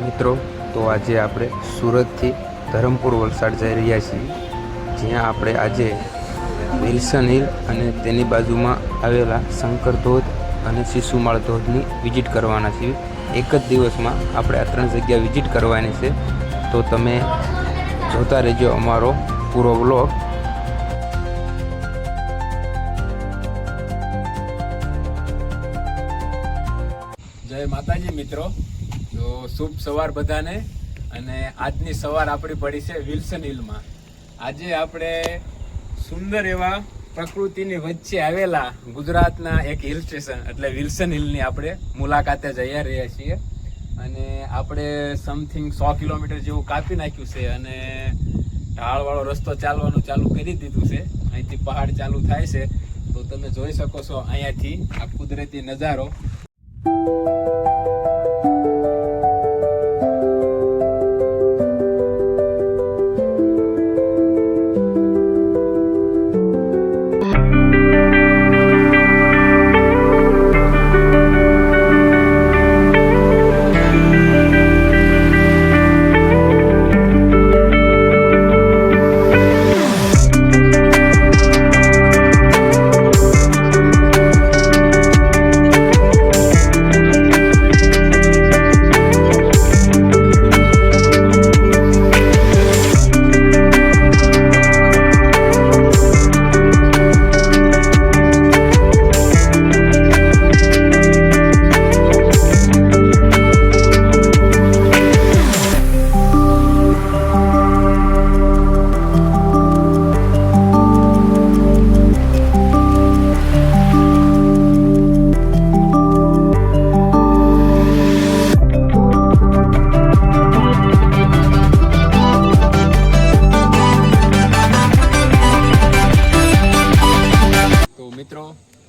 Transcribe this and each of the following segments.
મિત્રો, તો આજે આપણે સુરતથી ધરમપુર વલસાડ જઈ રહ્યા છીએ, જ્યાં આપણે આજે વિલ્સન હિલ અને તેની બાજુમાં આવેલા શંકર ધોધ અને શિશુમાળ ધોધની વિઝિટ કરવાના છીએ. એક જ દિવસમાં આપણે આ 3 જગ્યા વિઝિટ કરવાની છે, તો તમે જોતા રહેજો અમારો પૂરો વ્લોગ. જય માતાજી મિત્રો. તો શુભ સવાર બધાને. અને આજની સવાર આપણી પડી છે વિલ્સન હિલમાં. આજે આપણે સુંદર એવા પ્રકૃતિની વચ્ચે આવેલા ગુજરાતના એક હિલ સ્ટેશન એટલે વિલ્સન હિલની આપણે મુલાકાતે જઈ રહ્યા છીએ. અને આપણે સમથિંગ 100 કિલોમીટર જેવું કાપી નાખ્યું છે અને ઢાળવાળો રસ્તો ચાલવાનું ચાલુ કરી દીધું છે. અહીંથી પહાડ ચાલુ થાય છે, તો તમે જોઈ શકો છો અહીંયાથી આ કુદરતી નજારો.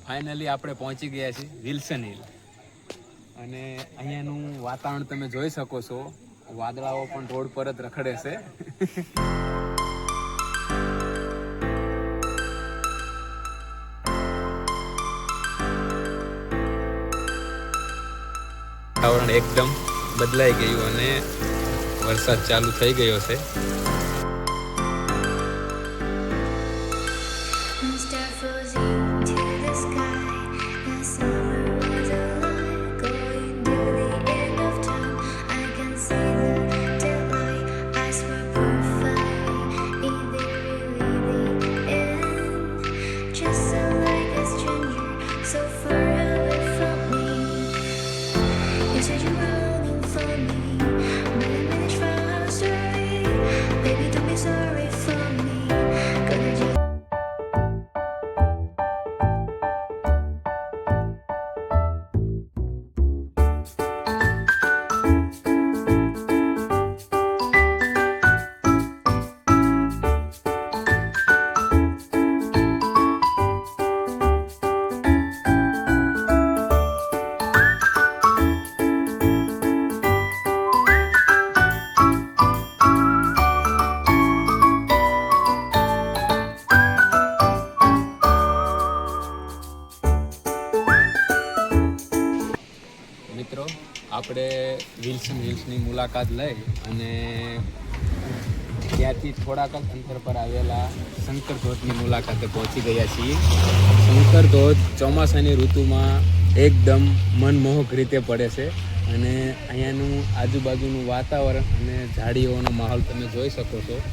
ફાઇનલી આપણે પહોંચી ગયા છીએ વિલ્સન હિલ. અને અહીંયાનું વાતાવરણ તમે જોઈ શકો છો. વાદળાઓ પણ રોડ પર જ રખડે છે. વાતાવરણ એકદમ બદલાઈ ગયું અને વરસાદ ચાલુ થઈ ગયો છે. મિત્રો, આપણે વિલ્સન હિલ્સની મુલાકાત લઈ અને ત્યાંથી થોડાક અંતર પર આવેલા શંકર ધોધની મુલાકાતે પહોંચી ગયા છીએ. શંકર ધોધ ચોમાસાની ઋતુમાં એકદમ મનમોહક રીતે પડે છે અને અહીંયાનું આજુબાજુનું વાતાવરણ અને ઝાડીઓનો માહોલ તમે જોઈ શકો છો.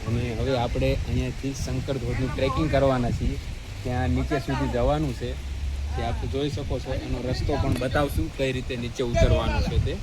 અને હવે આપણે અહીંયાથી શંકર ધોધનું ટ્રેકિંગ કરવાના છીએ. ત્યાં નીચે સુધી જવાનું છે. આપ જોઈ શકો છો, એનો રસ્તો પણ બતાવશું કઈ રીતે નીચે ઉતરવાનું છે તે.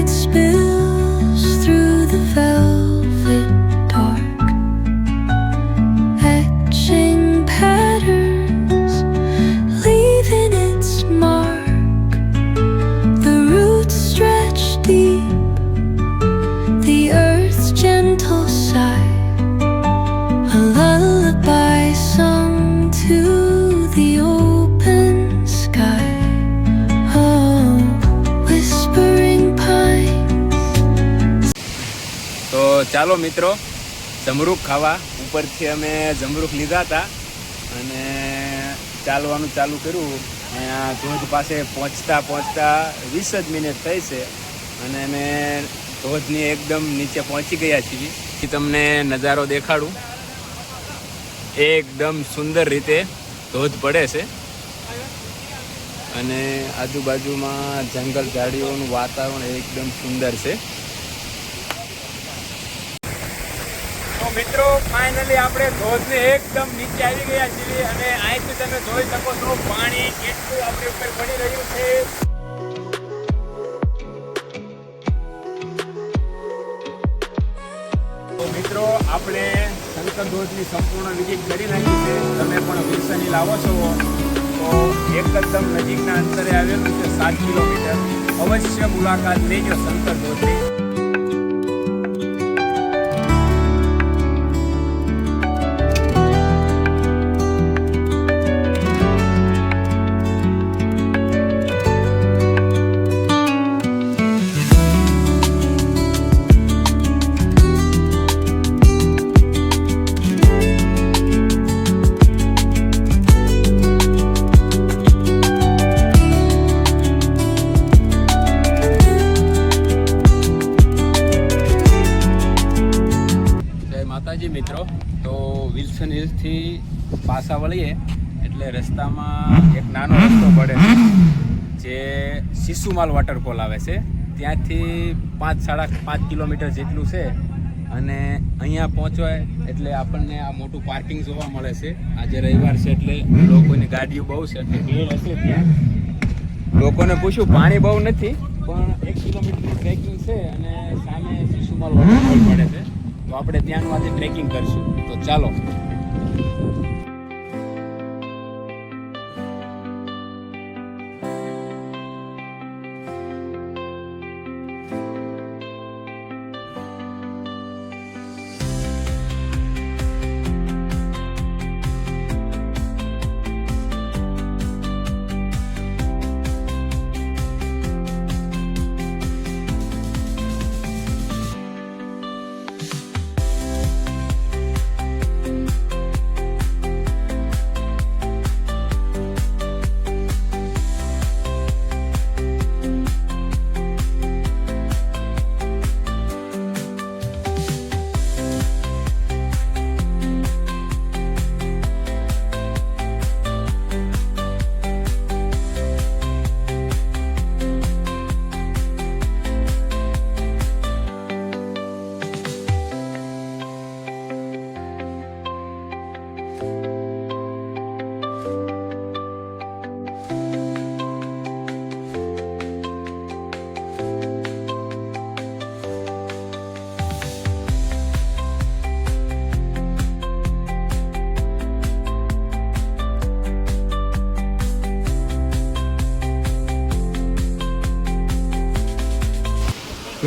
Spill ચાલો મિત્રો જમરૂખ ખાવા. ઉપરથી અમે જમરૂખ લીધા હતા અને ચાલવાનું ચાલુ કર્યું. અહીંયા ધોધ પાસે પહોંચતા 20 જ મિનિટ થઈ છે અને અમે ધોધની એકદમ નીચે પહોંચી ગયા છીએ. તમને નજારો દેખાડું. એકદમ સુંદર રીતે ધોધ પડે છે અને આજુબાજુમાં જંગલ ઝાડીઓનું વાતાવરણ એકદમ સુંદર છે. તો મિત્રો ફાઇનલી આપણે ધોધને એકદમ નીચે આવી ગયા છીએ અને અહીંથી તમે જોઈ શકો છો પાણી કેટલું આપણી ઉપર પડી રહ્યું છે. તો મિત્રો આપણે શંકર ધોધની સંપૂર્ણ વિઝિટ કરી નાખી છે. તમે પણ વિલ્સન હિલ આવો છો તો એકદમ નજીકના અંતરે આવેલું છે 7 કિલોમીટર. અવશ્ય મુલાકાત લેજો શંકર ધોધની. માતાજી મિત્રો, તો વિલ્સન હિલ્સથી પાછા વળીએ એટલે રસ્તામાં એક નાનો રસ્તો પડે છે જે શિશુમાલ વોટરફોલ આવે છે. ત્યાંથી 5-5.5 કિલોમીટર જેટલું છે અને અહીંયા પહોંચવાય એટલે આપણને આ મોટું પાર્કિંગ જોવા મળે છે. આજે રવિવાર છે એટલે લોકોની ગાડીઓ બહુ છે એટલે ભીડ હશે. ત્યાં લોકોને પૂછ્યું, પાણી બહુ નથી પણ 1 કિલોમીટરની ટ્રેકિંગ છે અને સામે શિશુમાલ વોટરફોલ પડે છે. તો આપણે ત્યાંનું આજે ટ્રેકિંગ કરશું. તો ચાલો.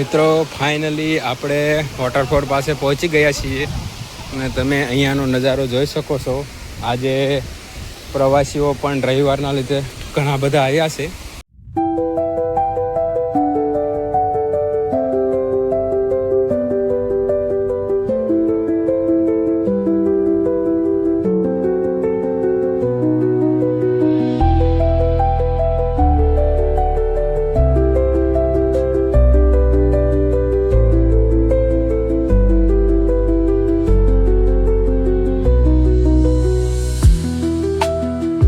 મિત્રો ફાઇનલી આપણે વોટરફોલ પાસે પહોંચી ગયા છીએ અને તમે અહીંયાનો નજારો જોઈ શકો છો. આજે પ્રવાસીઓ પણ રવિવારના લીધે ઘણા બધા આવ્યા છે.